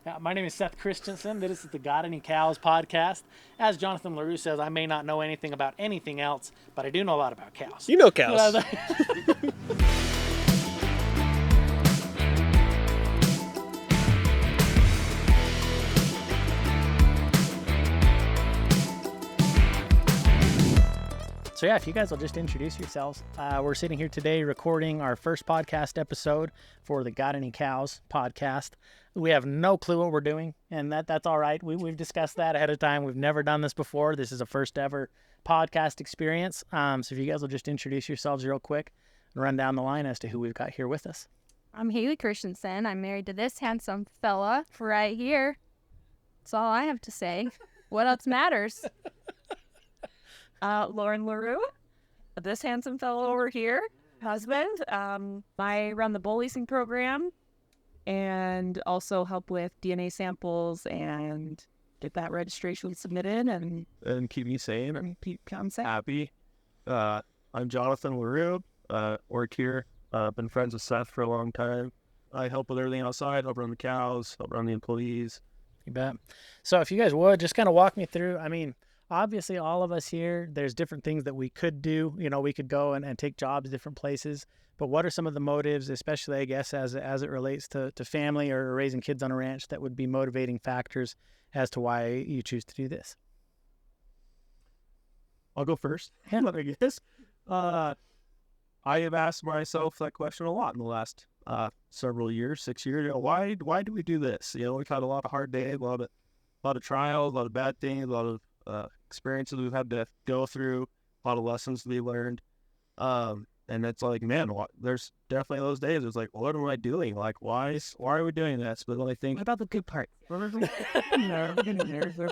My name is Seth Christensen. This is the Got Any Cows podcast. As Jonathan LaRue says, I may not know anything about anything else, but I do know a lot about cows. You know cows. So yeah, if you guys will just introduce yourselves. We're sitting here today recording our first podcast episode for the Got Any Cows podcast. We have no clue what we're doing, and that's all right. We've discussed that ahead of time. We've never done this before. This is a first ever podcast experience. So if you guys will just introduce yourselves real quick and run down the line as to who we've got here with us. I'm Hailey Christensen. I'm married to this handsome fella right here. That's all I have to say. What else matters? LaRue, this handsome fellow over here, husband. I run the bull leasing program and also help with DNA samples and get that registration submitted And keep me sane and keep safe. happy. I'm Jonathan LaRue. Work here. Been friends with Seth for a long time. I help with everything outside, help run the cows, help run the employees. You bet. So if you guys would, just kind of walk me through, obviously all of us here, there's different things that we could do. We could go and take jobs different places. But what are some of the motives, especially, I guess, as it relates to family or raising kids on a ranch, that would be motivating factors as to why you choose to do this? I'll go first. I guess. I have asked myself that question a lot in the last several years, 6 years. Why do we do this? We've had a lot of hard days, a lot of trials, a lot of bad things, a lot of experiences we've had to go through, a lot of lessons to be learned. And it's like, man, there's definitely those days. It's like, what am I doing? Like, why are we doing this? But then I think, What about the good part? there's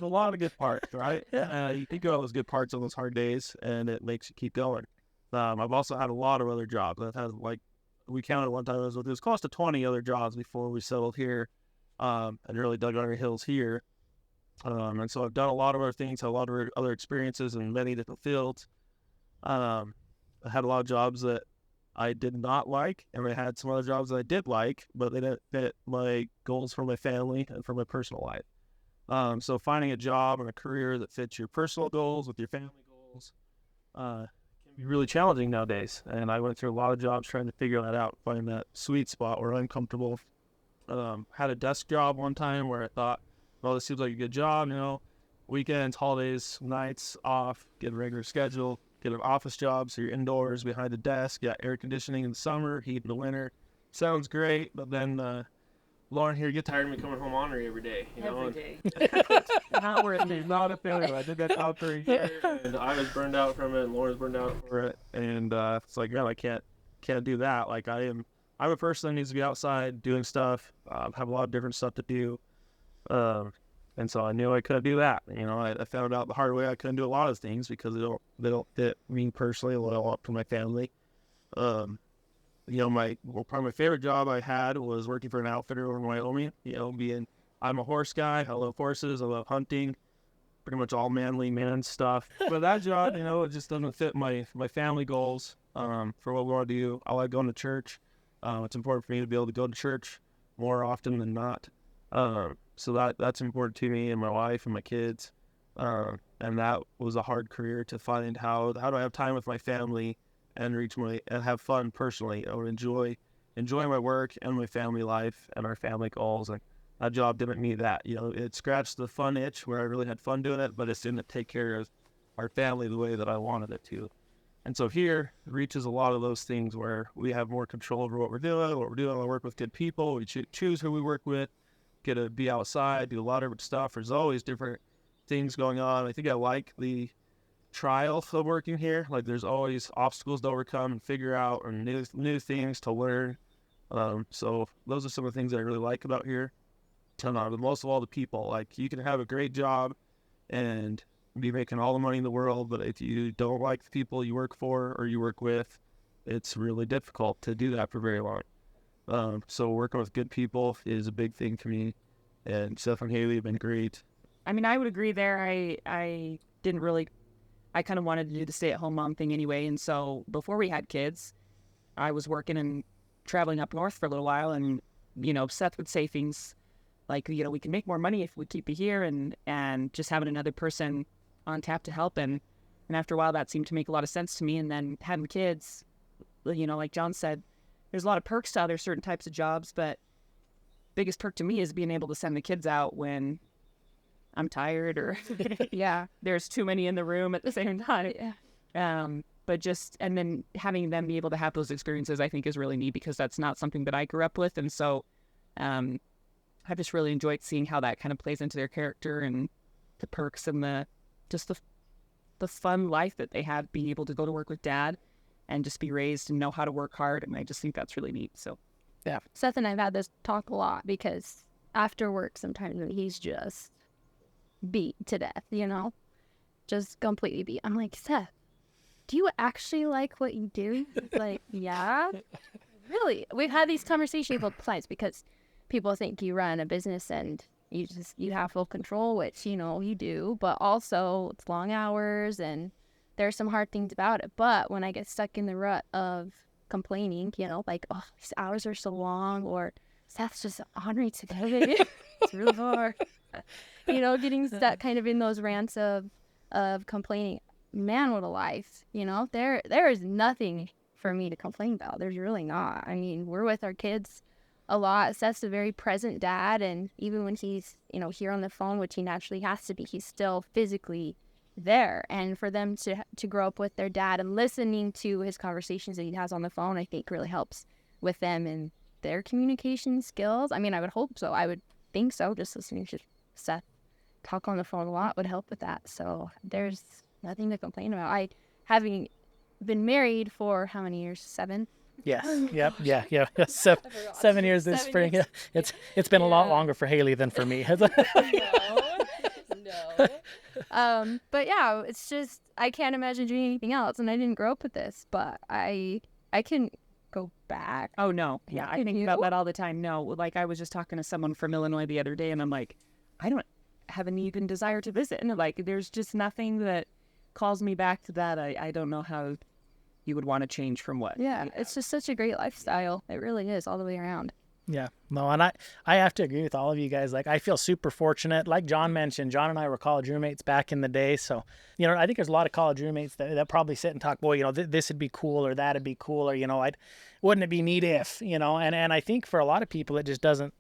a lot of good parts, right? You think about those good parts on those hard days, and it makes you keep going. I've also had a lot of other jobs. I've had, we counted one time, it was close to 20 other jobs before we settled here, and really dug on our heels here. And so I've done a lot of other things, had a lot of other experiences in many different fields. I had a lot of jobs that I did not like, and I had some other jobs that I did like, but they didn't fit my goals for my family and for my personal life. So finding a job and a career that fits your personal goals with your family goals can be really challenging nowadays. And I went through a lot of jobs trying to figure that out, find that sweet spot where I'm comfortable. Had a desk job one time where I thought, well, this seems like a good job, weekends, holidays, nights off, get a regular schedule, get an office job, so you're indoors behind a desk, got air conditioning in the summer, heat in the winter. Sounds great, but then Lauren here, get tired of me coming home ornery every day. Every day. Not worth it. Not a failure. I did that out for a year, and I was burned out from it, and Lauren's burned out for it, and it's like, man, I can't do that. Like, I'm a person that needs to be outside doing stuff, have a lot of different stuff to do. And so I knew I couldn't do that. I found out the hard way I couldn't do a lot of things because they don't fit me personally what I want for my family. Probably my favorite job I had was working for an outfitter over in Wyoming. I'm a horse guy. I love horses. I love hunting. Pretty much all manly man stuff. But that job, it just doesn't fit my family goals for what we want to do. I like going to church. It's important for me to be able to go to church more often than not. So that's important to me and my wife and my kids. And that was a hard career to find. How do I have time with my family and and have fun personally? I would enjoy my work and my family life and our family goals. And that job didn't meet that. It scratched the fun itch where I really had fun doing it, but it didn't take care of our family the way that I wanted it to. And so here reaches a lot of those things where we have more control over what we're doing. I work with good people. We choose who we work with. Get to be outside, do a lot of different stuff. There's always different things going on. I think I like the trial of working here. Like, there's always obstacles to overcome and figure out, and new things to learn. So those are some of the things I really like about here. But most of all, the people. Like, you can have a great job and be making all the money in the world, but if you don't like the people you work for or you work with, it's really difficult to do that for very long. So working with good people is a big thing for me, and Seth and Hailey have been great. I would agree there. I didn't really, I kind of wanted to do the stay-at-home mom thing anyway, and so before we had kids, I was working and traveling up north for a little while, and Seth would say things like, we can make more money if we keep you here, and just having another person on tap to help. And after a while, that seemed to make a lot of sense to me. And then having kids, like John said, there's a lot of perks to other certain types of jobs, but biggest perk to me is being able to send the kids out when I'm tired or Yeah. there's too many in the room at the same time. Yeah. But and then having them be able to have those experiences, I think is really neat, because that's not something that I grew up with. And so, I just really enjoyed seeing how that kind of plays into their character and the perks and the fun life that they have, being able to go to work with dad and just be raised and know how to work hard. And I just think that's really neat. So, Yeah. Seth and I've had this talk a lot, because after work sometimes he's just beat to death, just completely beat. I'm like, Seth, do you actually like what you do? Like, yeah, really. We've had these conversations both times, because people think you run a business and you have full control, which, you do, but also it's long hours and there's some hard things about it. But when I get stuck in the rut of complaining, like, oh, these hours are so long, or Seth's just ornery today. It's really hard. Getting stuck kind of in those rants of complaining. Man, what a life. There is nothing for me to complain about. There's really not. I mean, we're with our kids a lot. Seth's a very present dad, and even when he's, here on the phone, which he naturally has to be, he's still physically there. And for them to grow up with their dad and listening to his conversations that he has on the phone, I think really helps with them and their communication skills. I mean, I would hope so. I would think so. Just listening to Seth talk on the phone a lot would help with that. So there's nothing to complain about. I, having been married for how many years? 7? Yes. Yep. Yeah. 7 years this spring. Years. It's been a lot longer for Hailey than for me. No. But yeah, it's just, I can't imagine doing anything else, and I didn't grow up with this, but I can go back. oh no, yeah, I think about that all the time. No, like, I was just talking to someone from Illinois the other day, and I'm like, I don't have an even desire to visit, and like, there's just nothing that calls me back to that. I don't know how you would want to change from what. Yeah, it's just such a great lifestyle. It really is, all the way around. Yeah, no, and I have to agree with all of you guys. Like, I feel super fortunate. Like John mentioned, John and I were college roommates back in the day. So, I think there's a lot of college roommates that probably sit and talk, boy, this would be cool, or that'd be cool, or, wouldn't it be neat if, and I think for a lot of people, it just doesn't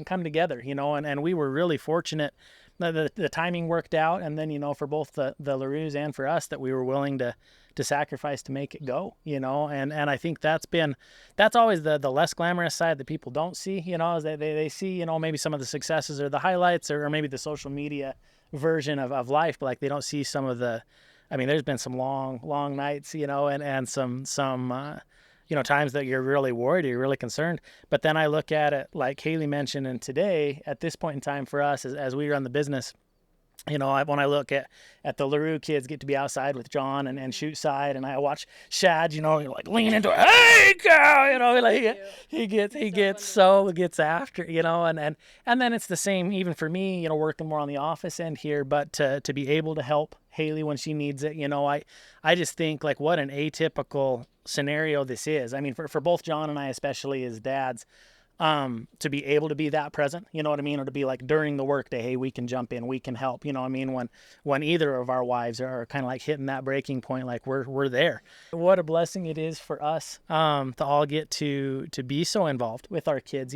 come together, and we were really fortunate. The timing worked out, and then, for both the LaRues and for us, that we were willing to sacrifice to make it go, and I think that's always the less glamorous side that people don't see, is that they see, maybe some of the successes or the highlights, or maybe the social media version of life, but like, they don't see some of there's been some long nights, and some times that you're really worried, or you're really concerned. But then I look at it, like Hailey mentioned, and today, at this point in time for us, as we run the business, when I look at the LaRue kids get to be outside with John and shoot side, and I watch Shad, like lean into it, hey cow, like he gets after, and then it's the same even for me, working more on the office end here, but to be able to help Hailey when she needs it, I just think, like, what an atypical scenario this is. I mean, for both John and I, especially as dads, to be able to be that present, or to be like during the workday, hey, we can jump in, we can help, when either of our wives are kind of like hitting that breaking point, like we're there. What a blessing it is for us, to all get to be so involved with our kids.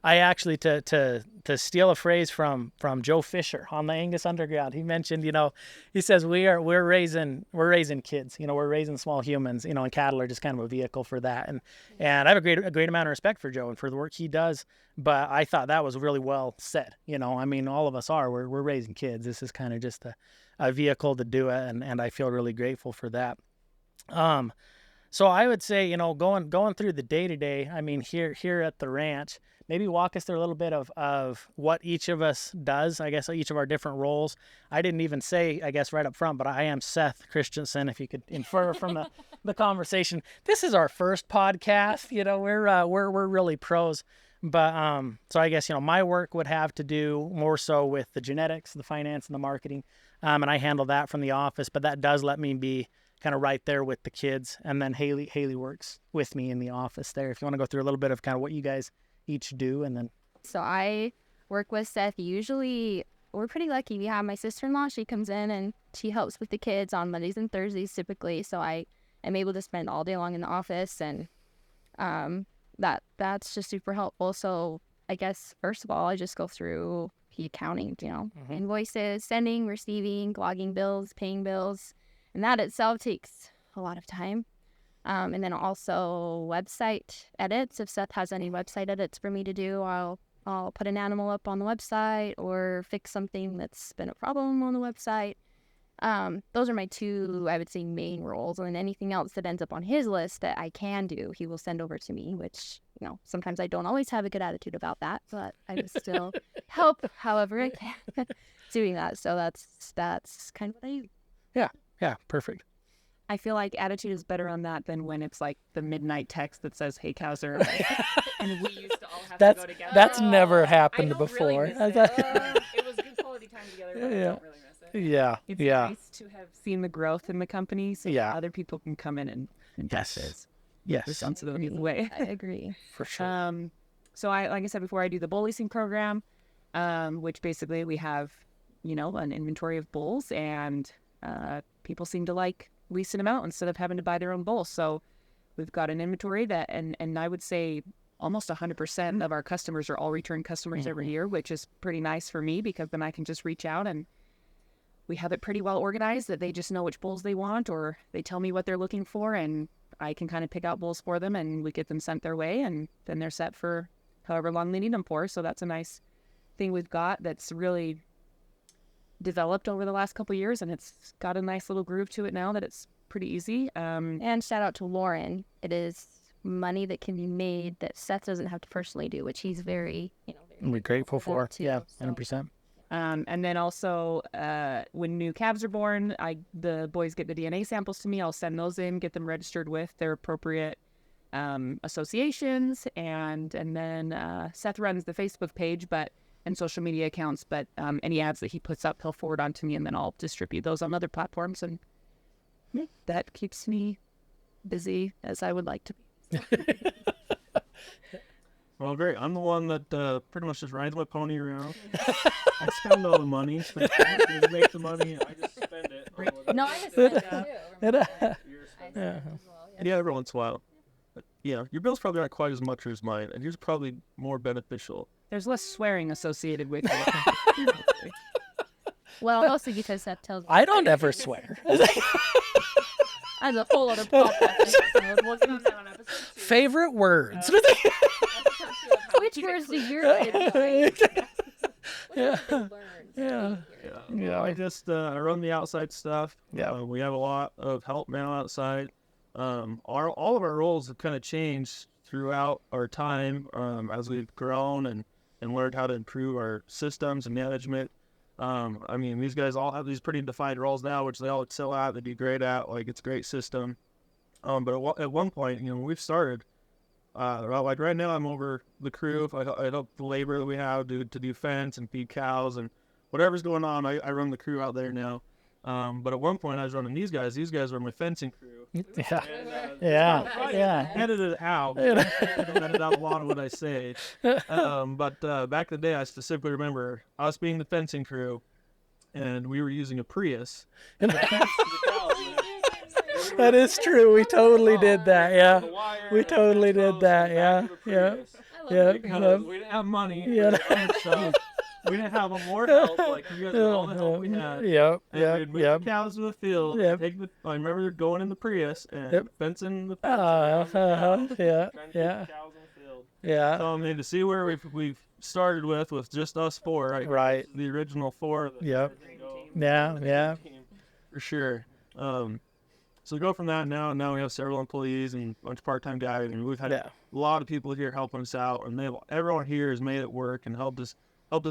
I actually, to steal a phrase from Joe Fisher on the Angus Underground, he mentioned, he says, we're raising kids, we're raising small humans, and cattle are just kind of a vehicle for that. And I have a great amount of respect for Joe and for the work he does, but I thought that was really well said. All of us we're raising kids. This is kind of just a vehicle to do it. And I feel really grateful for that. So I would say, going through the day to day, here at the ranch, maybe walk us through a little bit of what each of us does, I guess, each of our different roles. I didn't even say, I guess, right up front, but I am Seth Christensen, if you could infer from the conversation. This is our first podcast. We're really pros. But so I guess, my work would have to do more so with the genetics, the finance, and the marketing. And I handle that from the office, but that does let me be kind of right there with the kids. And then Hailey works with me in the office there. If you want to go through a little bit of kind of what you guys each do, and then. So I work with Seth. Usually, we're pretty lucky. We have my sister-in-law. She comes in and she helps with the kids on Mondays and Thursdays typically. So I am able to spend all day long in the office, and that's just super helpful. So I guess first of all, I just go through the accounting, invoices, sending, receiving, logging bills, paying bills, and that itself takes a lot of time. And then also website edits. If Seth has any website edits for me to do, I'll put an animal up on the website or fix something that's been a problem on the website. Those are my two, I would say, main roles. And then anything else that ends up on his list that I can do, he will send over to me, which, sometimes I don't always have a good attitude about that, but I will still help however I can doing that. So that's kind of what I do. Yeah, perfect. I feel like attitude is better on that than when it's like the midnight text that says, "Hey, cows are," and we used to all have to go together. That's never happened I don't before. Really miss it. It was good quality time together, but I don't really miss it. Yeah, It's nice to have seen the growth in the company, so Yeah. other people can come in and Yes. practice Yes, responsibility in the way. I agree. for sure. So like I said before, I do the bull leasing program, which basically we have, an inventory of bulls, and people seem to like leasing them out instead of having to buy their own bulls. So we've got an inventory that, and I would say almost 100% of our customers are all return customers every year, which is pretty nice for me because then I can just reach out and we have it pretty well organized that they just know which bulls they want, or they tell me what they're looking for, and I can kind of pick out bulls for them and we get them sent their way, and then they're set for however long they need them for. So that's a nice thing we've got that's really developed over the last couple of years, and it's got a nice little groove to it now that it's pretty easy. And shout out to Lauren. It is money that can be made that Seth doesn't have to personally do, which he's very, We're grateful for. too, Yeah, so. 100%. And then also when new calves are born, the boys get the DNA samples to me. I'll send those in, get them registered with their appropriate associations, and then Seth runs the Facebook page, and social media accounts, but any ads that he puts up, he'll forward on to me, and then I'll distribute those on other platforms, and that keeps me busy as I would like to be. Well, great. I'm the one that pretty much just rides my pony around. I spend all the money. So I make the money. I just spend it. on whatever. No, I just said that too. You're spending it. Yeah, every once in a while. But, your bill's probably not quite as much as mine, and yours is probably more beneficial. There's less swearing associated with it. Well, mostly because Seth tells me. I don't ever swear. That's a whole other podcast episode. We'll do that on episode 2. Favorite words. Which words do your kids like? Yeah. I just I run the outside stuff. Yeah. We have a lot of help now outside. All of our roles have kind of changed throughout our time as we've grown and learned how to improve our systems and management. These guys all have these pretty defined roles now, which they all excel at. They do great at. Like, it's a great system. But at one point, when we've started, like right now, I'm over the crew. I help the labor that we have to do fence and feed cows and whatever's going on. I run the crew out there now. But at one point, I was running these guys. These guys were my fencing crew. Yeah. And, Yeah. Edit it out. I don't edit out a lot of what I say. But back in the day, I specifically remember us being the fencing crew, and we were using a Prius. That is true. We totally did that. Yeah. We totally did that. Yeah. Yeah. Yeah. Because we didn't have money. Yeah. So we didn't have more help. Like, you guys had all the help we had. Yep. And we'd move Yep. the cows to the field. Yep. I remember going in the Prius and Yep. fencing the Yeah. trying to Yeah. keep Yeah. the cows in the field. Yeah. So, to see where we've started with just us four, right? Right. The original four. Yep. Yeah. For sure. So go from that now we have several employees and a bunch of part-time guys, and we've had Yeah. a lot of people here helping us out, and everyone here has made it work and helped us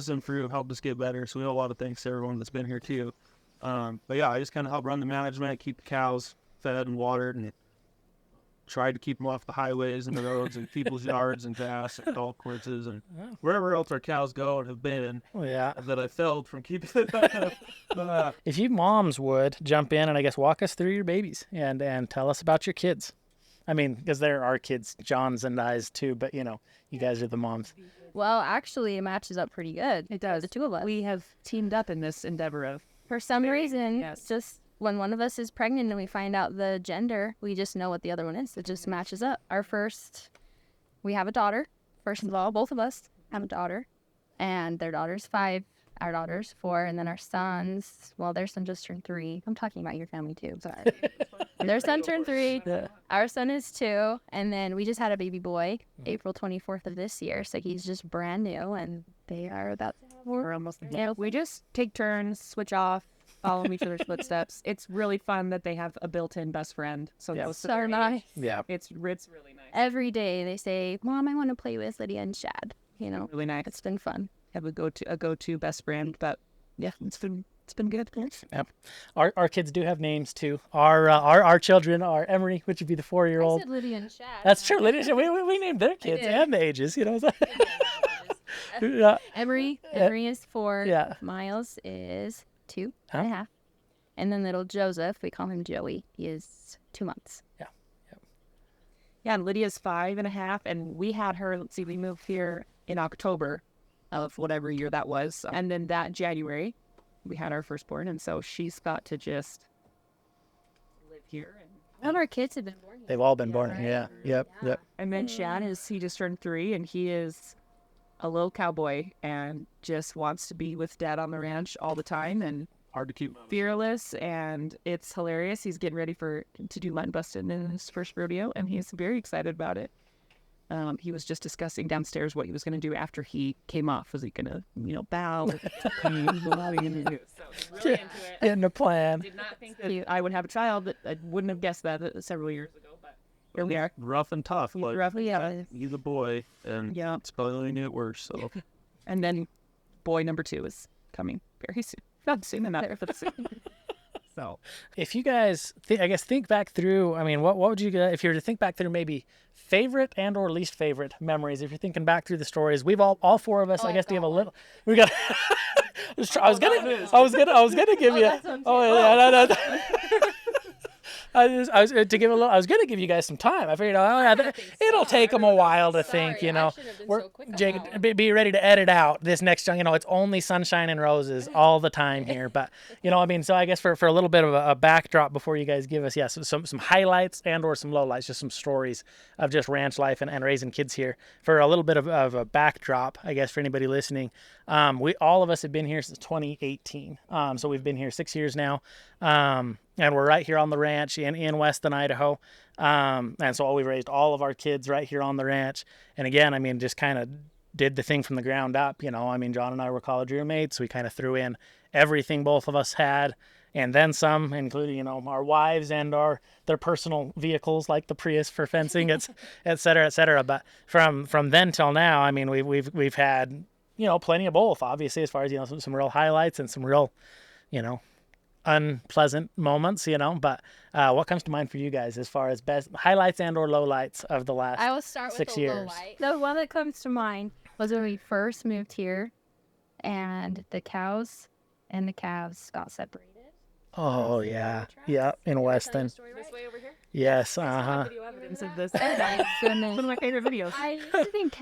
improve, helped us get better. So we have a lot of thanks to everyone that's been here too. But yeah, I just kind of help run the management, keep the cows fed and watered, and tried to keep them off the highways and the roads and people's yards and grass and golf courses and wherever else our cows go and have been Yeah. that I failed from keeping it. If you moms would jump in and I guess walk us through your babies and tell us about your kids. Because there are kids, John's and I's too, but you guys are the moms. Well, actually, it matches up pretty good. It does. The two of us. We have teamed up in this endeavor of For some reason, Yes. just when one of us is pregnant and we find out the gender, we just know what the other one is. It just matches up. We have a daughter. First of all, both of us have a daughter, and their daughter's 5, our daughter's 4, and then our sons, well, their son just turned 3. I'm talking about your family too, sorry. Their son turned 3. Our son is 2, and then we just had a baby boy, April 24th of this year, so he's just brand new, and they are about to have we're almost we just take turns, switch off, follow each other's footsteps. It's really fun that they have a built-in best friend. So Yeah. those so nice. Yeah. it's really nice. Every day they say, Mom, I want to play with Lydia and Shad. You know, Really nice. it's been fun. Have a go-to best friend, but yeah, it's been good. Yep. Our kids do have names too. Our children are Emery, which would be the 4-year-old. I said Lydia and Shad. That's true. We named their kids did. and the ages. You know. Yeah. Emery is 4. Yeah. Miles is 2 Huh? and a half. And then little Joseph, we call him Joey. He is 2 months. Yeah, and Lydia's 5.5, and we had her. Let's see, we moved here in October of whatever year that was, and then that January we had our firstborn, and so she's got to just live here. All our kids have been born here. They've all been born. right? Yeah. Yep. Yeah. Yep. And then Shad he just turned 3, and he is a little cowboy and just wants to be with Dad on the ranch all the time, and Hard to keep. fearless, and it's hilarious. He's getting ready to do mutton busting in his first rodeo, and he's very excited about it. He was just discussing downstairs what he was going to do after he came off. Was he going to, bow? What are you going to do? So he's really into it. Getting a plan. Did not think that I would have a child. That I wouldn't have guessed that several years ago, but here we are. Rough and tough. Like, Roughly, yeah. he's a boy, and Yeah. it's probably going to get worse. So And then boy number 2 is coming very soon. Not soon enough, but soon. So If you guys, think back through. I mean, what would you if you were to think back through maybe favorite and or least favorite memories? If you're thinking back through the stories, we've all 4 of us. I guess do you have a little? We got. I was gonna give you. Oh yeah, no. I was gonna give you guys some time. I figured, it'll take them a while to think. Jake, be ready to edit out this next. It's only sunshine and roses all the time here. But so I guess for a little bit of a backdrop before you guys give us, some highlights and or some lowlights, just some stories of just ranch life and raising kids here. For a little bit of a backdrop, I guess for anybody listening, all of us have been here since 2018. So we've been here 6 years now. And we're right here on the ranch in Weston, Idaho. And so we've raised all of our kids right here on the ranch. And again, just kind of did the thing from the ground up. John and I were college roommates. We kind of threw in everything both of us had, and then some, including, our wives and their personal vehicles like the Prius for fencing, et cetera, et cetera. But from then till now, we've had, plenty of both, obviously, as far as, some real highlights and some real, unpleasant moments, but what comes to mind for you guys as far as best highlights and or lowlights of the last I will start 6 with years? The one that comes to mind was when we first moved here, and the cows and the calves got separated. Oh yeah, yeah, in Weston. this way over here. Yes, Video evidence of this. Goodness. One of my favorite videos. I used to think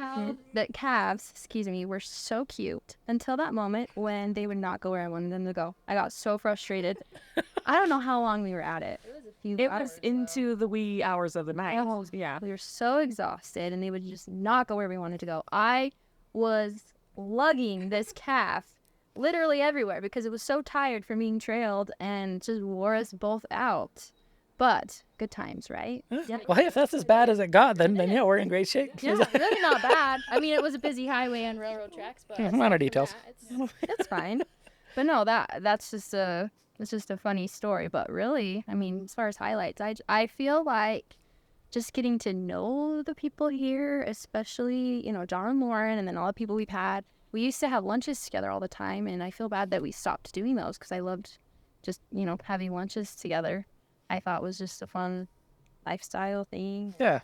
that calves, were so cute until that moment when they would not go where I wanted them to go. I got so frustrated. I don't know how long we were at it. It was a few It hours, was into the wee hours of the night. Oh, Yeah. we were so exhausted, and they would just not go where we wanted to go. I was lugging this calf literally everywhere because it was so tired from being trailed and just wore us both out. But good times, right? Yeah. Well, hey, if that's as bad as it got, then yeah, we're in great shape. Yeah, really not bad. It was a busy highway and railroad tracks, but Minor details. it's fine. But no, that's just a funny story. But really, as far as highlights, I feel like just getting to know the people here, especially John and Lauren, and then all the people we've had. We used to have lunches together all the time, and I feel bad that we stopped doing those because I loved just having lunches together. I thought was just a fun lifestyle thing. Yeah.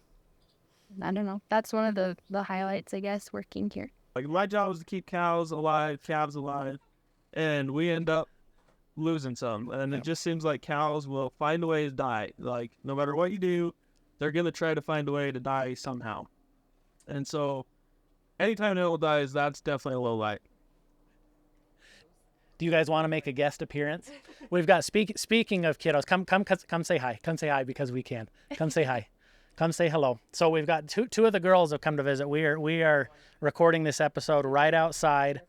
I don't know. That's one of the highlights, I guess, working here. like my job was to keep cows alive, calves alive, and we end up losing some. And it just seems like cows will find a way to die. Like no matter what you do, they're gonna try to find a way to die somehow. And so anytime an animal dies, that's definitely a low light. Do you guys want to make a guest appearance? We've got speaking of kiddos, come say hi. Come say hi because we can. Come say hi. Come say hello. So we've got two of the girls have come to visit. We are recording this episode right outside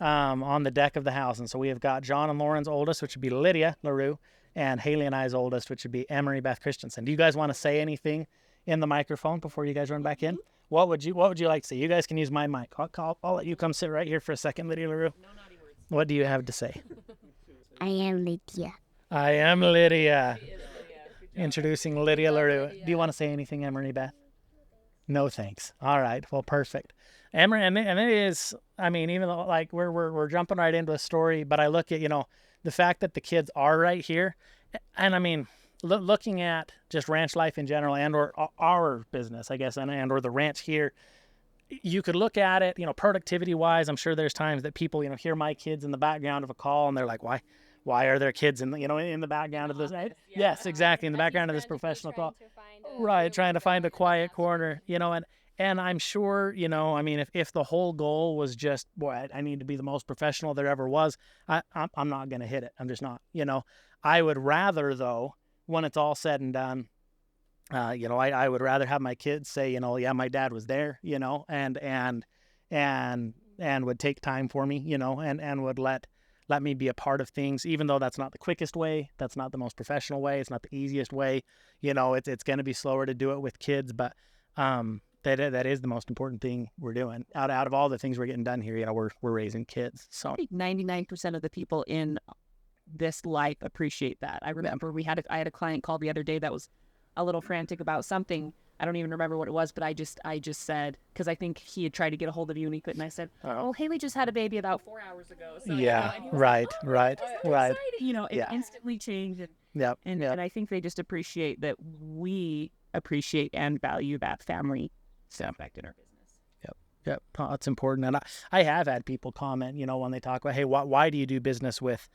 on the deck of the house. And so we have got John and Lauren's oldest, which would be Lydia LaRue, and Hailey and I's oldest, which would be Emery Beth Christensen. Do you guys want to say anything in the microphone before you guys run back in? What would you like to say? You guys can use my mic. I'll let you come sit right here for a second, Lydia LaRue. No naughty words. What do you have to say? I am Lydia. I am Lydia. Introducing Lydia LaRue. Do you want to say anything, Emery Beth? No, thanks. All right. Well, perfect. Emery, and it is, I mean, even though like we're jumping right into a story, but I look at, the fact that the kids are right here, and I mean, looking at just ranch life in general and or our business, I guess, and or the ranch here, you could look at it, productivity wise. I'm sure there's times that people, hear my kids in the background of a call and they're like, why are there kids in the background of this? Yes, exactly. In the background of this professional call. Right. Trying to find a quiet corner, and I'm sure, I mean, if the whole goal was just, boy, I need to be the most professional there ever was, I'm not going to hit it. I'm just not, I would rather though, when it's all said and done, I would rather have my kids say, yeah, my dad was there, and would take time for me, and would let me be a part of things, even though that's not the quickest way. That's not the most professional way. It's not the easiest way. It's going to be slower to do it with kids, but that is the most important thing we're doing. Out of all the things we're getting done here, we're raising kids. So I think 99% of the people in this life appreciate that. I remember I had a client call the other day that was a little frantic about something. I don't even remember what it was, but I just said, because I think he had tried to get a hold of you and he couldn't. I said, "Oh, Hailey just had a baby about 4 hours ago." So, yeah, and he was right. It instantly changed. And I think they just appreciate that we appreciate and value that family aspect in our business. Yep. Oh, that's important. And I have had people comment, when they talk about, hey, why do you do business with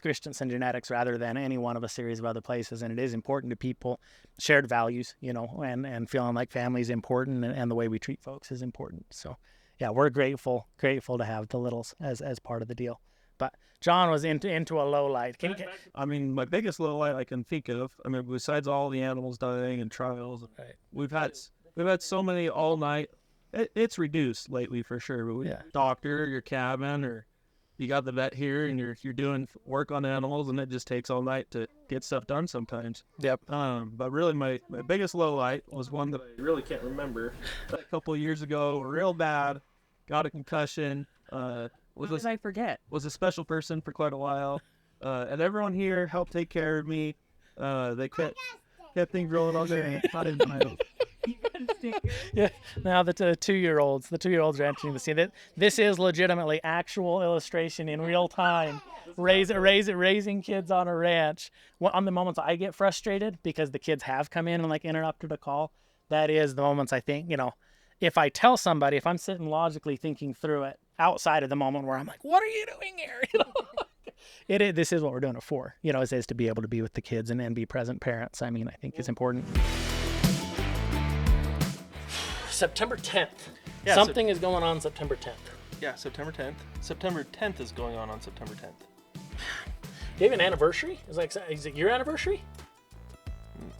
Christensen Genetics rather than any one of a series of other places? And it is important to people, shared values, and feeling like family is important and the way we treat folks is important. So, yeah, we're grateful to have the littles as part of the deal. But John was into a low light. I mean, my biggest low light I can think of, I mean, besides all the animals dying and trials, right. we've had so many all night. It's reduced lately for sure, but doctor, your cabin, or you got the vet here and you're doing work on animals, and it just takes all night to get stuff done sometimes. Yep. But really my biggest low light was one that I really can't remember. A couple of years ago, real bad, got a concussion. I forget? Was a special person for quite a while, and everyone here helped take care of me. They kept things rolling all day. Yeah. Now the 2-year-olds are entering the scene. This is legitimately actual illustration in real time. Raising kids on a ranch. On the moments I get frustrated because the kids have come in and interrupted a call, that is the moments I think, if I tell somebody, if I'm sitting logically thinking through it outside of the moment where I'm like, what are you doing here? This is what we're doing it for, is to be able to be with the kids and be present parents. I mean, I think it's important. September 10th. Yeah, Something is going on September 10th. Yeah, September 10th. September 10th is going on September 10th. Do you have an anniversary? Is it your anniversary?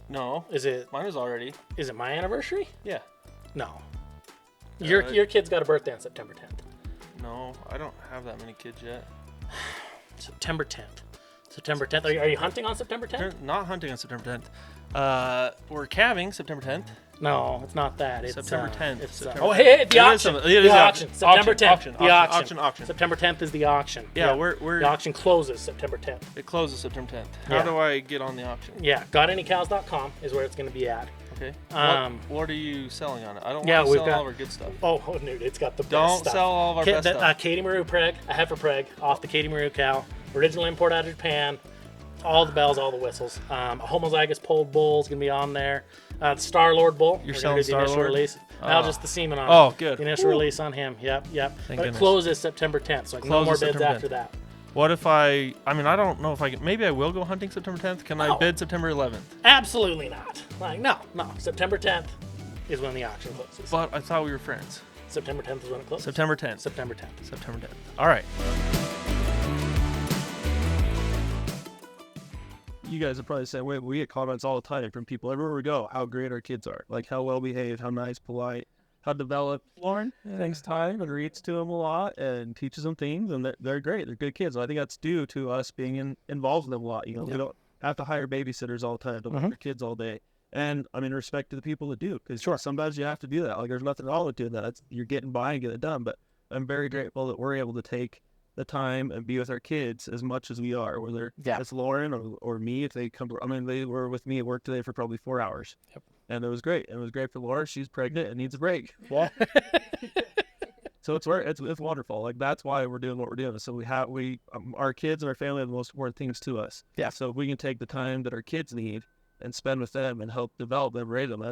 No. Is it? Mine is already. Is it my anniversary? Yeah. No. Your kid's got a birthday on September 10th. No, I don't have that many kids yet. September 10th. September 10th. Are you hunting on September 10th? We're not hunting on September 10th. We're calving September 10th. No, it's not that. It's September 10th. It's, September hey, the auction. It is the auction. September 10th. Auction. September 10th is the auction. Yeah, the auction closes September 10th. It closes September 10th. How do I get on the auction? Yeah, gotanycows.com is where it's going to be at. Okay. What are you selling on it? I don't want to sell all of our good stuff. Oh, dude, it's got the best Don't stuff. sell all of our best stuff. Katie Maru preg, a heifer preg off the Katie Maru cow. Original import out of Japan. All the bells, all the whistles. A homozygous polled bull is going to be on there. The Star Lord bull. You're selling Star Lord? Release. Oh. Just the semen on Oh, it. good. The initial release on him. Yep. Thank But goodness. it closes September 10th, so no more bids September after 10th. that. What if I don't know if I can, maybe I will go hunting September 10th. Can I bid September 11th? Absolutely not. No. September 10th is when the auction closes. But I thought we were friends. September 10th is when it closes. September 10th. September 10th. September 10th. All right. You guys are probably saying, wait, we get comments all the time from people everywhere we go, how great our kids are, like how well behaved, how nice, polite, how developed. Lauren takes time and reads to them a lot and teaches them things, and they're great. They're good kids. And I think that's due to us being involved with them a lot. You know, we don't have to hire babysitters all the time to watch their kids all day. And I mean, respect to the people that do, because sometimes you have to do that. Like, there's nothing wrong with doing that. You're getting by and get it done. But I'm very grateful that we're able to take the time and be with our kids as much as we are, whether it's Lauren or me. If they come, I mean, they were with me at work today for probably 4 hours, and it was great. It was great for Lauren. She's pregnant and needs a break. Yeah. So it's wonderful. Like, that's why we're doing what we're doing. So our kids and our family are the most important things to us. Yeah. So if we can take the time that our kids need and spend with them and help develop them, raise them,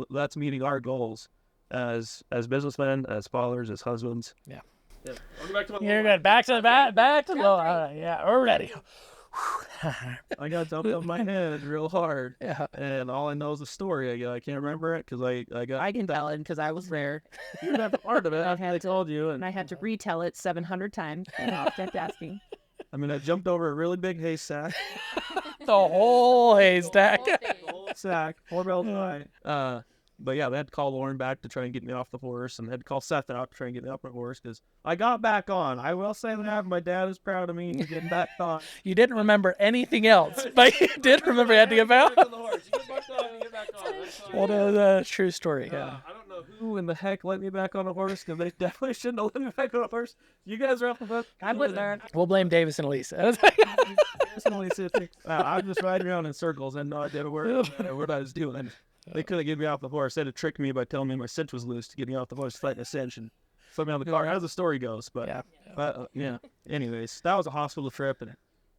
that's meeting our goals as businessmen, as fathers, as husbands. Yeah. Yeah. I'll go back to my You're good. Back to the low. Yeah, we're ready. I got dumped on my head real hard. Yeah. And all I know is the story. I can't remember it because I can tell it because I was there. you have part of it. I told you. And I had to retell it 700 times. And I kept asking. I mean, I jumped over a really big haystack. The whole haystack. The whole sack. 4 bells high. But yeah, they had to call Lauren back to try and get me off the horse, and they had to call Seth out to try and get me off my horse because I got back on. I will say that my dad is proud of me for getting back on. You didn't remember anything else, but you did remember you had to get back on. Well, that's a true story. Yeah. I don't know who in the heck let me back on a horse, because they definitely shouldn't have let me back on a horse. You guys are off the hook. I was there. We'll blame Davis and Elisa. I'm just riding around in circles and no idea what I was doing. They could have given me off the horse. They had to trick me by telling me my cinch was loose to get me off the horse, fighting a cinch, and put me on the car. As the story goes, but yeah. Anyways, that was a hospital trip and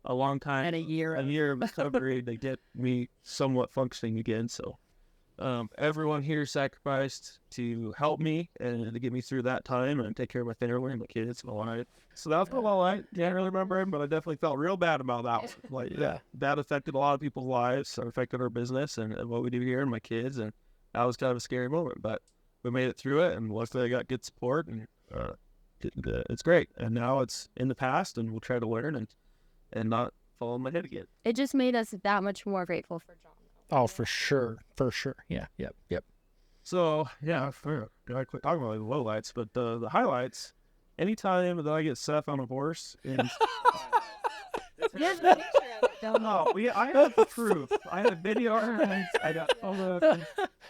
a long time And a year of recovery to get me somewhat functioning again. So everyone here sacrificed to help me and to get me through that time and take care of my family and my kids and my wife. So that was a lot. I can't really remember it, but I definitely felt real bad about that one. Like, that affected a lot of people's lives. It affected our business and what we do here and my kids. And that was kind of a scary moment, but we made it through it. And luckily I got good support, and it's great. And now it's in the past, and we'll try to learn and not fall on my head again. It just made us that much more grateful for John. Oh, for sure. For sure. Yeah. Yep. So, yeah, I quit talking about the lowlights, but the highlights, anytime that I get Seth on a horse, and I have the proof. I have video evidence. I got photos.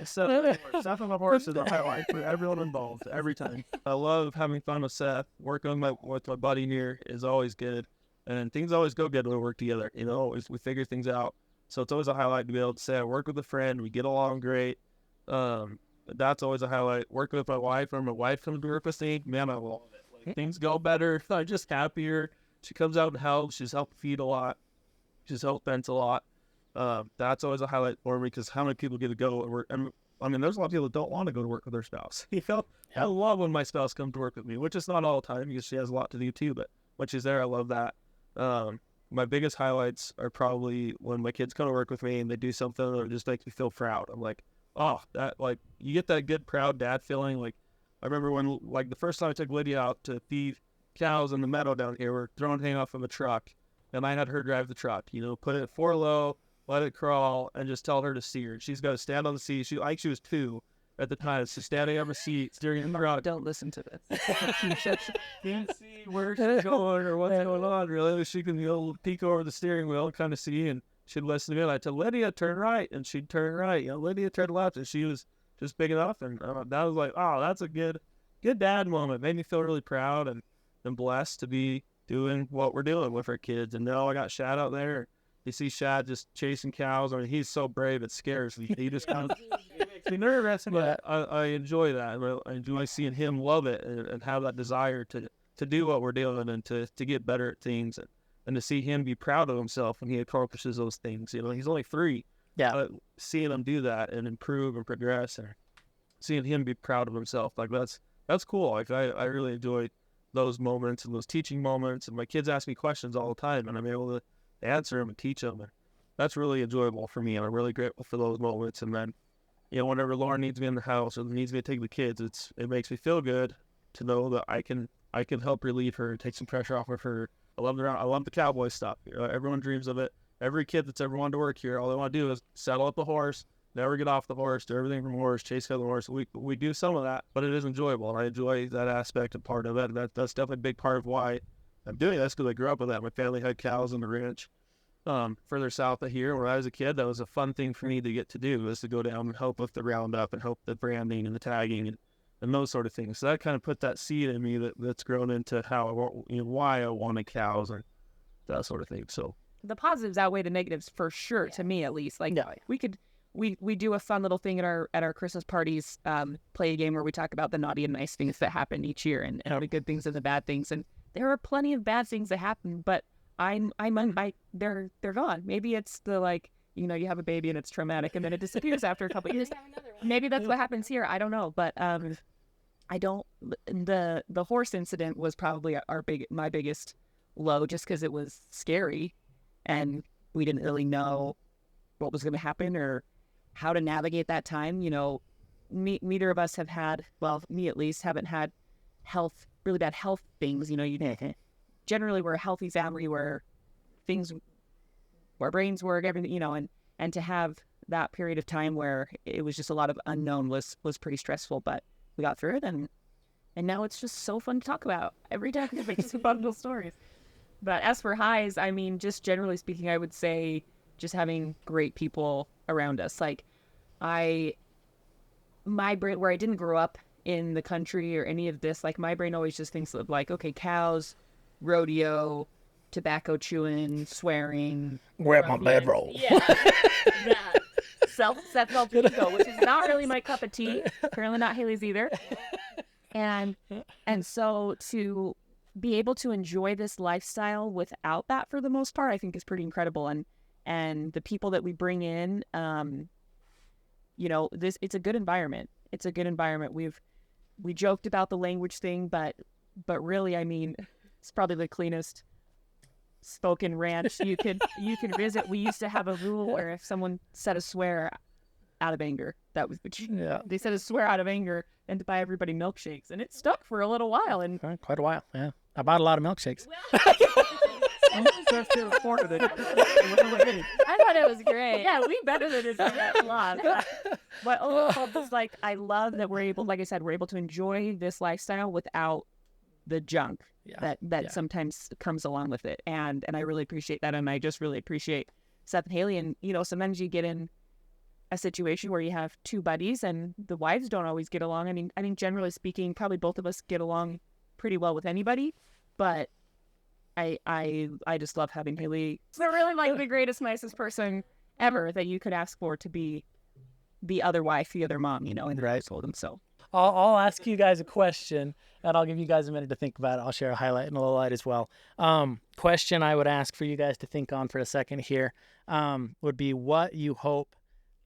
Seth on a horse is a highlight for everyone involved every time. I love having fun with Seth. Working with my buddy here is always good, and things always go good when we work together. You know, we figure things out. So it's always a highlight to be able to say I work with a friend, we get along great. That's always a highlight. Working with my wife, when my wife comes to work with me, man, I love it. Like, things go better. I'm just happier. She comes out and helps. She's helped feed a lot. She's helped fence a lot. That's always a highlight for me, because how many people get to go and work? I mean, there's a lot of people that don't want to go to work with their spouse. I love when my spouse comes to work with me, which is not all the time because she has a lot to do too. But when she's there, I love that. My biggest highlights are probably when my kids come to work with me and they do something that just makes me feel proud. I'm like, oh, that, like, you get that good, proud dad feeling. Like, I remember when, like, the first time I took Lydia out to feed cows in the meadow down here, we're throwing hay off of a truck, and I had her drive the truck, you know, put it 4 low, let it crawl, and just tell her to steer. She's got to stand on the seat. She was 2 at the time. She's standing on the seat, steering the truck. Don't listen to this. Can't see where she's going or what's going on, really. She can peek over the steering wheel and kind of see, and she'd listen to me. And I'd tell Lydia, turn right, and she'd turn right. You know, Lydia turned left, and she was just big enough. And that was like, oh, that's a good dad moment. Made me feel really proud and blessed to be doing what we're doing with our kids. And now I got Shad out there. You see Shad just chasing cows. I mean, he's so brave, it scares me. He just kind of makes me nervous, but I enjoy that. I enjoy seeing him love it and have that desire to do what we're doing and to get better at things and to see him be proud of himself when he accomplishes those things. You know, he's only 3. Yeah. But seeing him do that and improve and progress and seeing him be proud of himself, like that's cool. Like I really enjoy those moments and those teaching moments. And my kids ask me questions all the time, and I'm able to answer them and teach them. And that's really enjoyable for me, and I'm really grateful for those moments. And then, whenever Lauren needs me in the house or needs me to take the kids, it makes me feel good to know that I can help relieve her, take some pressure off of her. I love the cowboy stuff. Everyone dreams of it. Every kid that's ever wanted to work here, all they want to do is saddle up the horse, never get off the horse, do everything from horse, chase the horse. We do some of that, but it is enjoyable, and I enjoy that aspect and part of it. And that's definitely a big part of why I'm doing this, because I grew up with that. My family had cows on the ranch further south of here. When I was a kid, that was a fun thing for me to get to do, was to go down and help with the roundup and help the branding and the tagging and those sort of things. So that kind of put that seed in me that's grown into how I want, why I wanted cows and that sort of thing. So The positives outweigh the negatives for sure, to me at least. Like we do a fun little thing at our Christmas parties, play a game where we talk about the naughty and nice things that happen each year and the good things and the bad things. And there are plenty of bad things that happen, but they're gone. Maybe it's the you have a baby and it's traumatic and then it disappears after a couple of years. Maybe that's what happens here. I don't know, but the horse incident was probably my biggest low, just because it was scary and we didn't really know what was going to happen or how to navigate that time. Neither of us have had, well, me at least, haven't had really bad health things. Generally we're a healthy family where our brains work, everything, and to have that period of time where it was just a lot of unknown was pretty stressful, but we got through it, and now it's just so fun to talk about. Every time it makes some fun little stories. But as for highs, I mean, just generally speaking, I would say just having great people around us. My brain, where I didn't grow up in the country or any of this, my brain always just thinks of okay, cows, rodeo, tobacco chewing, swearing. Where my bedroll. Yeah. That. Seth Bingo, which is not really my cup of tea. Apparently not Hailey's either. And so to be able to enjoy this lifestyle without that for the most part, I think is pretty incredible. And the people that we bring in, it's a good environment. It's a good environment. We joked about the language thing, but really, I mean, it's probably the cleanest spoken ranch you can visit. We used to have a rule where if someone said a swear out of anger, they said a swear out of anger and to buy everybody milkshakes, and it stuck for a little while. And quite a while, yeah. I bought a lot of milkshakes. I thought it was great. Yeah, we benefited from that a lot. But I love that we're able, like I said, we're able to enjoy this lifestyle without the junk that sometimes comes along with it. And I really appreciate that. And I just really appreciate Seth and Hailey. And, sometimes you get in a situation where you have two buddies and the wives don't always get along. I mean, generally speaking, probably both of us get along pretty well with anybody, but I just love having Hailey. They're really the greatest, nicest person ever that you could ask for to be the other wife, the other mom, in the household. And so I'll ask you guys a question, and I'll give you guys a minute to think about it. I'll share a highlight and a low light as well. Question I would ask for you guys to think on for a second here would be what you hope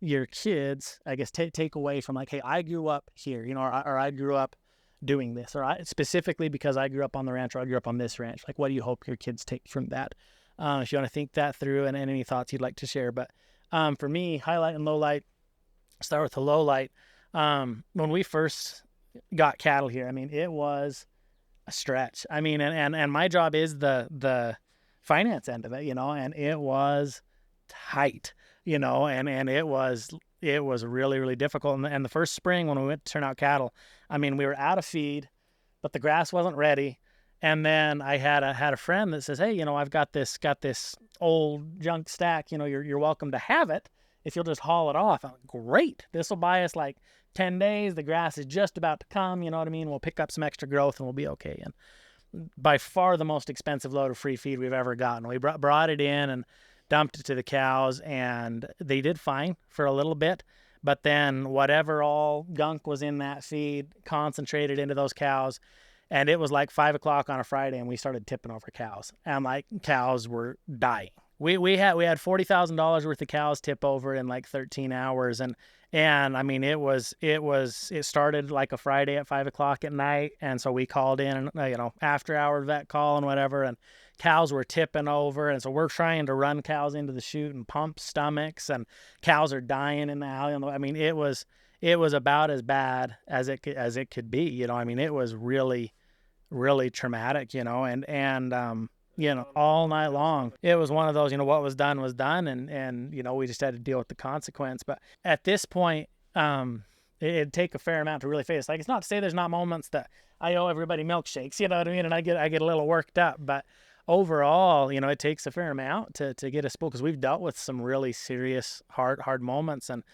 your kids, I guess, take away from hey, I grew up here, or I grew up doing this, or specifically because I grew up on the ranch, or I grew up on this ranch. What do you hope your kids take from that? If you want to think that through, and any thoughts you'd like to share. But for me, highlight and low light, start with the low light. When we first got cattle here, I mean, it was a stretch. I mean, and my job is the finance end of it, and it was tight, and it was really, really difficult. And the first spring when we went to turn out cattle, I mean, we were out of feed, but the grass wasn't ready. And then I had a friend that says, hey, I've got this old junk stack, you're welcome to have it if you'll just haul it off. I'm like, great. This will buy us 10 days. The grass is just about to come. You know what I mean? We'll pick up some extra growth and we'll be okay. And by far the most expensive load of free feed we've ever gotten. We brought it in and dumped it to the cows, and they did fine for a little bit. But then whatever all gunk was in that feed concentrated into those cows. And it was 5 o'clock on a Friday, and we started tipping over cows. And cows were dying. We had $40,000 worth of cows tip over in 13 hours. And I mean, it started a Friday at 5 o'clock at night. And so we called in, after hour vet call and whatever, and cows were tipping over, and so we're trying to run cows into the chute and pump stomachs, and cows are dying in the alley. I mean, it was about as bad as it could be. You know, I mean, it was really, really traumatic. You know, and all night long. It was one of those, what was done was done, and we just had to deal with the consequence. But at this point, it'd take a fair amount to really face. Like, it's not to say there's not moments that I owe everybody milkshakes, you know what I mean? And I get a little worked up, but overall, it takes a fair amount to get a spool, because we've dealt with some really serious, hard moments, and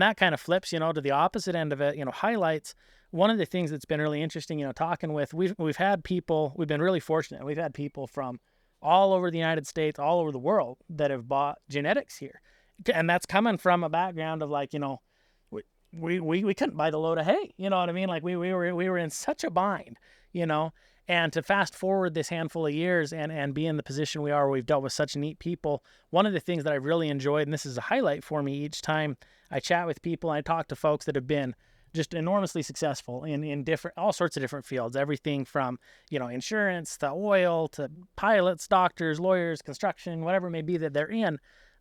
that kind of flips, to the opposite end of it. Highlights. One of the things that's been really interesting, talking with, we've had people, we've been really fortunate. We've had people from all over the United States, all over the world, that have bought genetics here. And that's coming from a background of like, we couldn't buy the load of hay, you know what I mean? Like we were in such a bind, and to fast forward this handful of years and be in the position we are, where we've dealt with such neat people. One of the things that I really enjoyed, and this is a highlight for me each time I chat with people, and I talk to folks that have been just enormously successful in all sorts of different fields, everything from, insurance to oil to pilots, doctors, lawyers, construction, whatever it may be that they're in.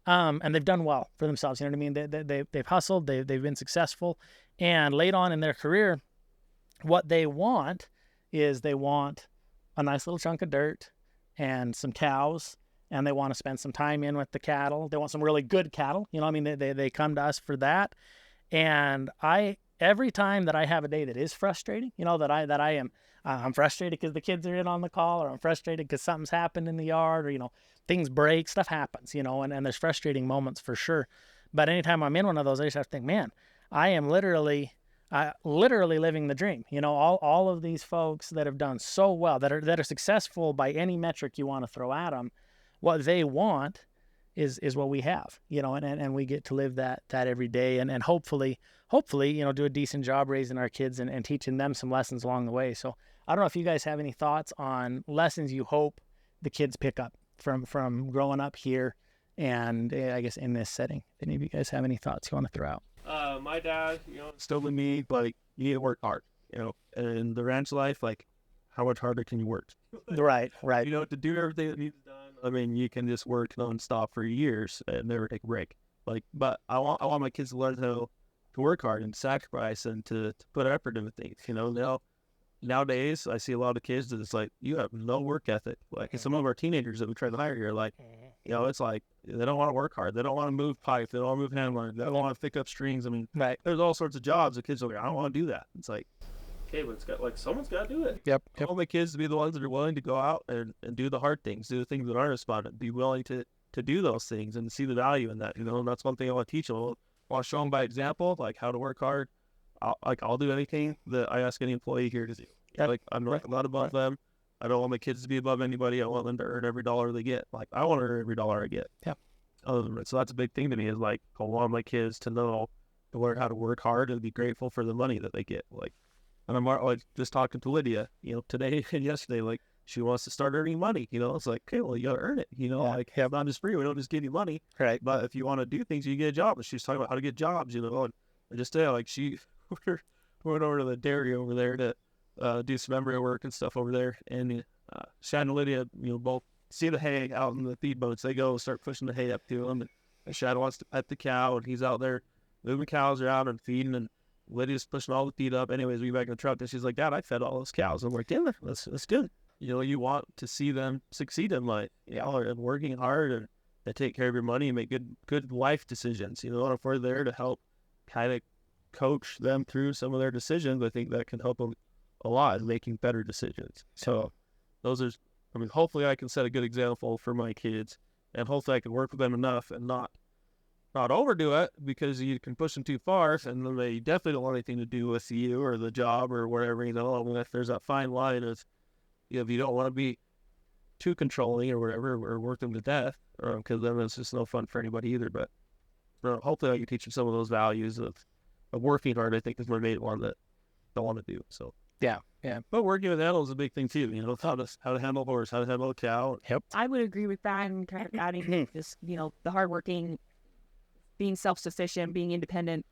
And they've done well for themselves. You know what I mean? They've hustled, they've been successful, and late on in their career, what they want is they want a nice little chunk of dirt and some cows, and they want to spend some time in with the cattle. They want some really good cattle. You know what I mean? They come to us for that. And every time that I have a day that is frustrating, I'm frustrated because the kids are in on the call, or I'm frustrated because something's happened in the yard, or, things break, stuff happens, and there's frustrating moments for sure. But anytime I'm in one of those, I just have to think, man, I am literally living the dream. All of these folks that have done so well, that are successful by any metric you want to throw at them, what they want is what we have, and we get to live that every day, and hopefully, do a decent job raising our kids and teaching them some lessons along the way. So I don't know if you guys have any thoughts on lessons you hope the kids pick up from growing up here, and I guess in this setting. If any of you guys have any thoughts you want to throw out? My dad, instilled in me, like, you need to work hard, and the ranch life, like, how much harder can you work? Right. To do everything that needs done. I mean, you can just work nonstop for years and never take a break. Like, but I want my kids to learn how to work hard and sacrifice and to put effort into things. Nowadays I see a lot of kids that it's like, you have no work ethic. Like, some of our teenagers that we try to hire here, like, it's like they don't want to work hard. They don't want to move pipe. They don't want to move hand line. They don't want to pick up strings. I mean, right. There's all sorts of jobs that kids are like, I don't want to do that. It's like, okay, but it's got, like, someone's got to do it. Yep. I want my kids to be the ones that are willing to go out and do the hard things, do the things that aren't as fun, and be willing to do those things and see the value in that. And that's one thing I want to teach them. I want to show them by example, like, how to work hard. I'll do anything that I ask any employee here to do. Yep. Like, I'm not above them. I don't want my kids to be above anybody. I want them to earn every dollar they get. Like, I want to earn every dollar I get. Yep. So that's a big thing to me, is like, I want my kids to learn how to work hard and be grateful for the money that they get. Like, and I'm like just talking to Lydia, today and yesterday, like, she wants to start earning money. It's like, okay, well, you got to earn it. Like, it's not just free. We don't just give you money. Right. But if you want to do things, you get a job. And she's talking about how to get jobs, and just today, like, we went over to the dairy over there to do some embryo work and stuff over there. And Shad and Lydia, both see the hay out in the feed boats. They go start pushing the hay up to them. And Shad wants to pet the cow, and he's out there moving cows around and feeding, and Lydia's pushing all the feed up. Anyways, we get back in the truck, and she's like, Dad, I fed all those cows. I'm like, yeah, that's good. You want to see them succeed in life, and working hard and take care of your money and make good life decisions. And if we're there to help kind of coach them through some of their decisions, I think that can help them a lot in making better decisions. So hopefully I can set a good example for my kids, and hopefully I can work with them enough and not overdo it, because you can push them too far, and then they definitely don't want anything to do with you or the job or whatever. If there's that fine line of, if you don't want to be too controlling or whatever, or work them to death, because then it's just no fun for anybody either. But hopefully I can teach them some of those values of working hard. I think is my main one that I want to do. So yeah. But working with animals is a big thing too. How to handle a horse, how to handle a cow. Yep. I would agree with that, and kind of adding this, the hardworking, being self-sufficient, being independent.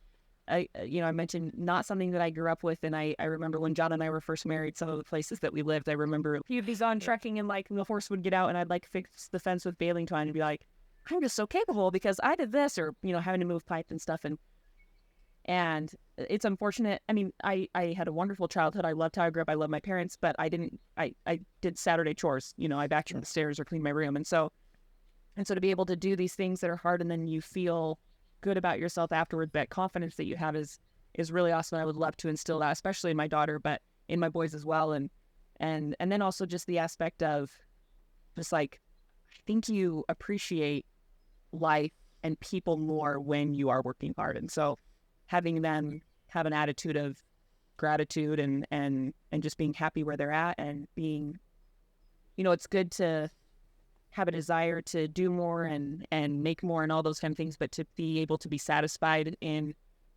I mentioned not something that I grew up with. And I remember when John and I were first married, some of the places that we lived, I remember he'd be on trekking and like the horse would get out and I'd like fix the fence with baling twine and be like, I'm just so capable because I did this, or, having to move pipe and stuff. And it's unfortunate. I mean, I had a wonderful childhood. I loved how I grew up. I love my parents, but I did Saturday chores. I vacuumed the stairs or cleaned my room. And so to be able to do these things that are hard and then you feel good about yourself afterward, that confidence that you have is really awesome. I would love to instill that, especially in my daughter, but in my boys as well. And then also just the aspect of just like, I think you appreciate life and people more when you are working hard. And so having them have an attitude of gratitude and just being happy where they're at and being, it's good to have a desire to do more and make more and all those kind of things, but to be able to be satisfied in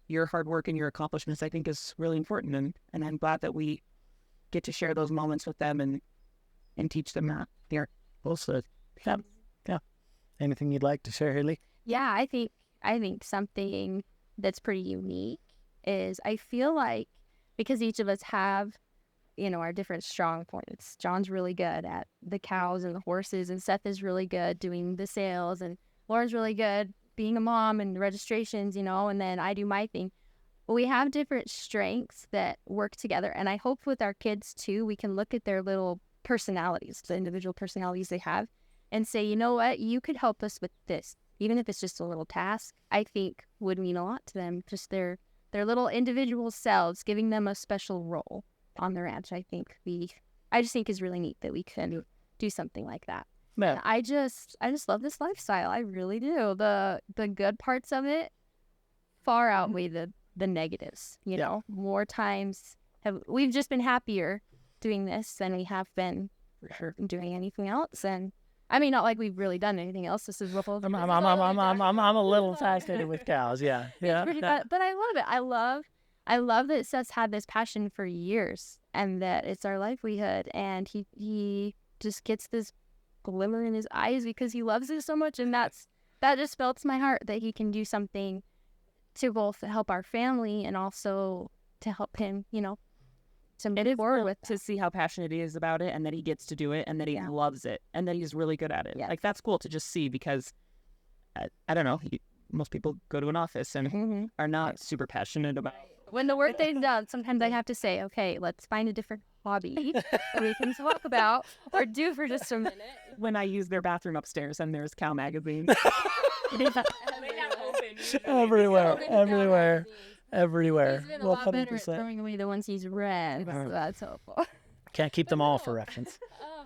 your hard work and your accomplishments, I think is really important. And I'm glad that we get to share those moments with them and teach them that here. Also, yeah. Anything you'd like to share, Hailey? Yeah, I think something that's pretty unique is I feel like because each of us have, our different strong points. John's really good at the cows and the horses, and Seth is really good doing the sales, and Lauren's really good being a mom and registrations, and then I do my thing. But we have different strengths that work together, and I hope with our kids too, we can look at their little personalities, the individual personalities they have, and say, you know what, you could help us with this. Even if it's just a little task, I think would mean a lot to them. Just their little individual selves, giving them a special role on the ranch. I just think is really neat that we can do something like that. Yeah. I just love this lifestyle. I really do. The good parts of it far outweigh the negatives. More times we've just been happier doing this than we have been doing anything else. And I mean, not like we've really done anything else. This is Ruffles. I'm a little fascinated with cows. Yeah. But I love it. I love that Seth's had this passion for years, and that it's our livelihood. And he just gets this glimmer in his eyes because he loves it so much, and that just melts my heart that he can do something to both help our family and also to help him, to move forward with to see how passionate he is about it and that he gets to do it and that he loves it and that he's really good at it. Yeah. Like, that's cool to just see because I don't know, most people go to an office and are not super passionate about it. When the work day's done, sometimes I have to say, okay, let's find a different hobby that we can talk about or do for just a minute. When I use their bathroom upstairs and there's cow magazines. Everywhere. He's been a lot better at throwing away the ones he's read, so that's helpful. Can't keep them all for reference.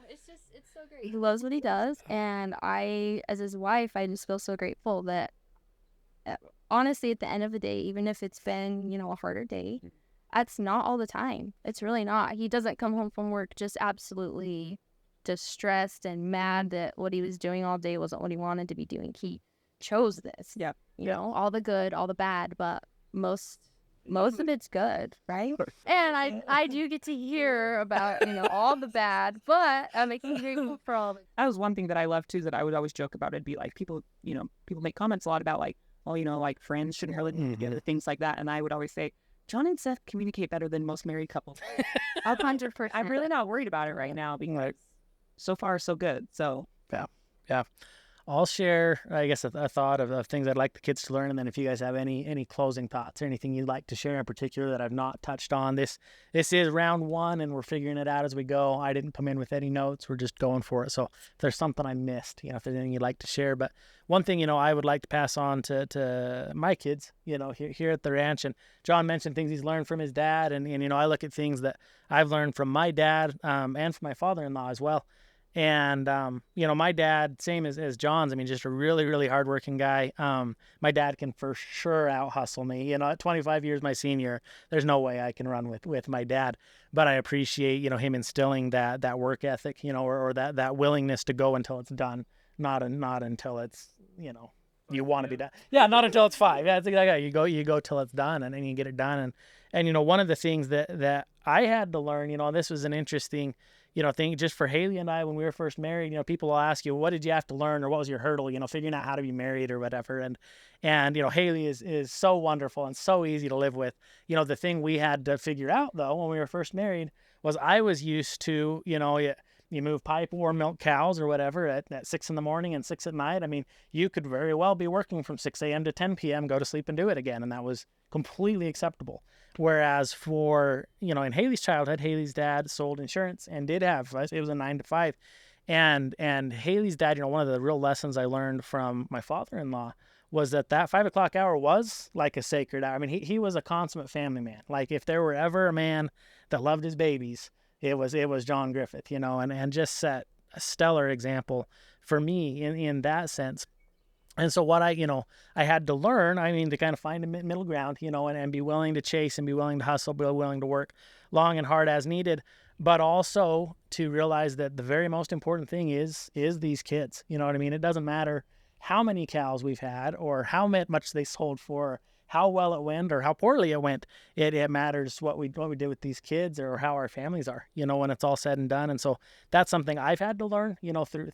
It's so great. He loves what he does, and I, as his wife, I just feel so grateful that, honestly, at the end of the day, even if it's been, a harder day, that's not all the time. It's really not. He doesn't come home from work just absolutely distressed and mad that what he was doing all day wasn't what he wanted to be doing. He chose this. Yeah. All the good, all the bad, but most of it's good, right? And I do get to hear about, all the bad, but I'm making grateful for all of it. That was one thing that I love too, that I would always joke about. It'd be like people make comments a lot about like, well, like friends shouldn't really be together, things like that. And I would always say, John and Seth communicate better than most married couples. 100%. I'm really not worried about it right now because so far so good. So yeah. I'll share, I guess, a thought of things I'd like the kids to learn, and then if you guys have any closing thoughts or anything you'd like to share in particular that I've not touched on. This is round one, and we're figuring it out as we go. I didn't come in with any notes. We're just going for it. So if there's something I missed, if there's anything you'd like to share. But one thing, I would like to pass on to my kids, here at the ranch. And John mentioned things he's learned from his dad, and I look at things that I've learned from my dad and from my father-in-law as well. And, my dad, same as John's, just a really, really hardworking guy. My dad can for sure out hustle me, at 25 years, my senior, there's no way I can run with my dad, but I appreciate, him instilling that work ethic, or that willingness to go until it's done, not until it's, you want to be done. Yeah. Not until it's 5. Yeah. It's exactly, you go till it's done and then you get it done. And one of the things that I had to learn, this was an interesting, thing just for Hailey and I, when we were first married, people will ask you, what did you have to learn, or what was your hurdle, figuring out how to be married or whatever. And Hailey is so wonderful and so easy to live with. The thing we had to figure out though, when we were first married, was I was used to, you move pipe or milk cows or whatever at 6 in the morning and 6 at night. I mean, you could very well be working from 6 a.m. to 10 p.m., go to sleep and do it again. And that was completely acceptable. Whereas for, in Hailey's childhood, Hailey's dad sold insurance and did have, it was a 9 to 5. And Hailey's dad, one of the real lessons I learned from my father-in-law was that 5 o'clock hour was like a sacred hour. I mean, he was a consummate family man. Like if there were ever a man that loved his babies, it was John Griffith, and just set a stellar example for me in that sense. And so what I had to learn, to kind of find a middle ground, and be willing to chase and be willing to hustle, be willing to work long and hard as needed, but also to realize that the very most important thing is these kids. You know what I mean? It doesn't matter how many cows we've had or how much they sold for, how well it went or how poorly it went. It matters what we did with these kids or how our families are, when it's all said and done. And so that's something I've had to learn,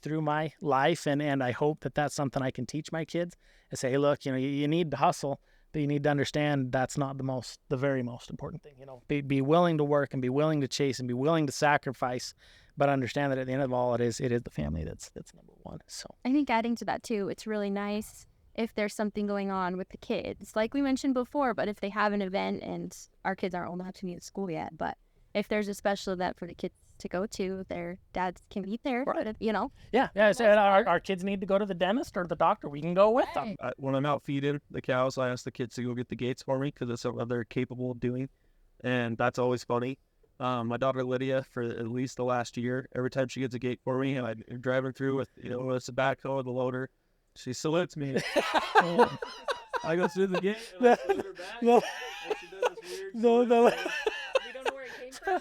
through my life. And I hope that that's something I can teach my kids and say, hey, look, you need to hustle, but you need to understand that's not the very most important thing. Be willing to work and be willing to chase and be willing to sacrifice, but understand that at the end of all, it is the family that's number one. So I think adding to that too, it's really nice if there's something going on with the kids, like we mentioned before, but if they have an event and our kids aren't old enough to be in school yet, but if there's a special event for the kids to go to, their dads can be there, right. Yeah. So our kids need to go to the dentist or the doctor, we can go with them. When I'm out feeding the cows, I ask the kids to go get the gates for me because it's something they're capable of doing, and that's always funny. My daughter Lydia, for at least the last year, every time she gets a gate for me, and I'm driving through with the backhoe, the loader, she salutes me. I go through the gate, and I salute her back, and she does this weird No. We don't know where it came from.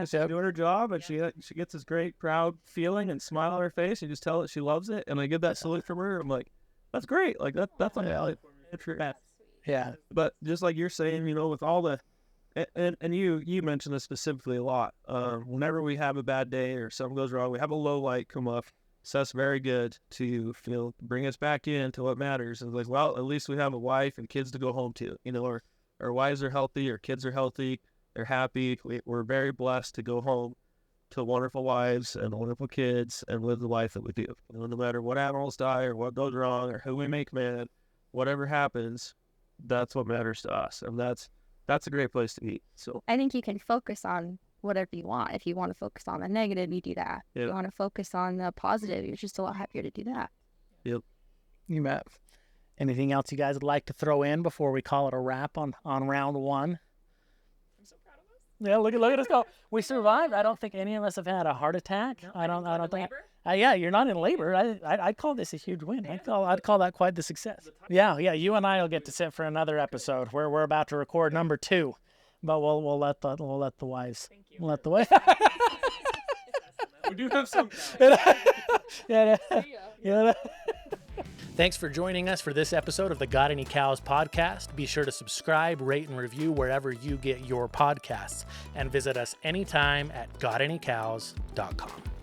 She's doing her job, and she gets this great proud feeling and smile on her face. You just tell that she loves it, and I get that salute from her. I'm like, that's great. Like that's like Yeah. But just like you're saying, with all the and you mentioned this specifically a lot. Whenever we have a bad day or something goes wrong, we have a low light come up. Seth's very good to bring us back into what matters. And like, well, at least we have a wife and kids to go home to. Our wives are healthy, our kids are healthy, they're happy. We're very blessed to go home to wonderful wives and wonderful kids and live the life that we do. No matter what animals die or what goes wrong or who we make mad, whatever happens, that's what matters to us, and that's a great place to be. So I think you can focus on whatever you want. If you want to focus on the negative, you do that. Yep. If you want to focus on the positive, you're just a lot happier to do that. Yep. You bet. Anything else you guys would like to throw in before we call it a wrap on round one? I'm so proud of us. Yeah, look at us go. We survived. I don't think any of us have had a heart attack. No, I don't think. labor? Yeah, you're not in labor. I'd call this a huge win. I'd call that quite the success. Yeah. You and I will get to sit for another episode where we're about to record number 2, but we'll let the wives. Thank you. We'll let the wives. we do have some. Yeah. See ya. Yeah. Thanks for joining us for this episode of the Got Any Cows podcast. Be sure to subscribe, rate, and review wherever you get your podcasts, and visit us anytime at gotanycows.com.